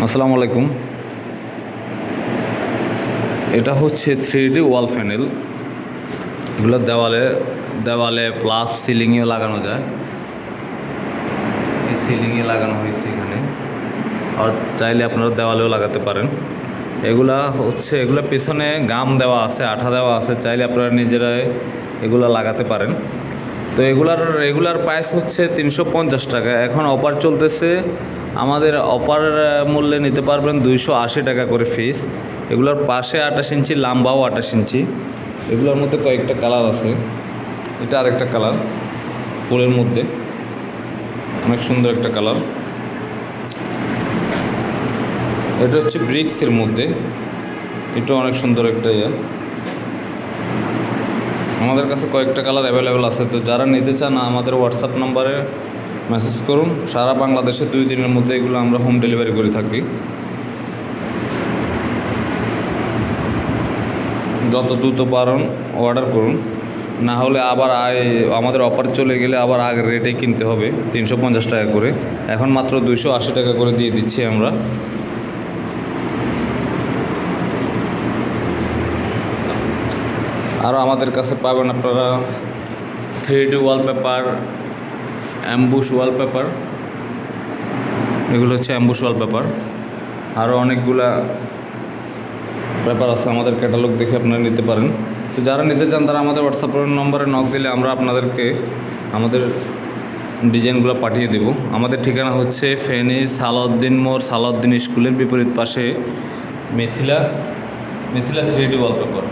আসসালামু আলাইকুম। এটা হচ্ছে 3D ওয়াল প্যানেল। এগুলো দেওয়ালে দেওয়ালে প্লাস সিলিংয়েও লাগানো যায়। এই সিলিংয়ে লাগানো হয়েছে এখানে, আর চাইলে আপনারা দেওয়ালেও লাগাতে পারেন। এগুলো পেছনে গাম দেওয়া আছে, আঠা দেওয়া আছে, চাইলে আপনারা নিজেরাই এগুলো লাগাতে পারেন। তো এগুলার রেগুলার প্রাইস হচ্ছে 350 টাকা। এখন অফার চলতেছে, আমাদের অফার মূল্যে নিতে পারবেন 280 টাকা করে ফিস। এগুলোর পাশে 28 ইঞ্চি, লাম্বাও 28 ইঞ্চি। এগুলোর মধ্যে কয়েকটা কালার আছে। এটা আরেকটা কালার, ফুলের মধ্যে অনেক সুন্দর একটা কালার। এটা হচ্ছে ব্রিক্সের মধ্যে, এটা অনেক সুন্দর একটা আমাদের কাছে কয়েকটা কালার অ্যাভেলেবেল আছে। তো যারা নিতে চান আমাদের হোয়াটসঅ্যাপ নাম্বারে মেসেজ করুন। সারা বাংলাদেশে 2 দিনের মধ্যে এগুলো আমরা হোম ডেলিভারি করে থাকি। যত দ্রুত পারেন অর্ডার করুন, না হলে আবার আমাদের অফার চলে গেলে আবার আগের রেটে কিনতে হবে, 350 টাকা করে। এখন মাত্র 280 টাকা করে দিয়ে দিচ্ছি আমরা। আরও আমাদের কাছে পাবেন আপনারা 3D ওয়ালপেপার, অ্যাম্বুশ ওয়ালপেপার। এগুলো হচ্ছে অ্যাম্বুশ ওয়ালপেপার। আরও অনেকগুলা পেপার আছে, আমাদের ক্যাটালগ দেখে আপনারা নিতে পারেন। তো যারা নিতে চান তারা আমাদের হোয়াটসঅ্যাপ নম্বরে নক দিলে আমরা আপনাদেরকে আমাদের ডিজাইনগুলো পাঠিয়ে দেব। আমাদের ঠিকানা হচ্ছে ফেনী সালাউদ্দিন মোড়, সালাউদ্দিন স্কুলের বিপরীত পাশে মিথিলা 3D ওয়ালপেপার।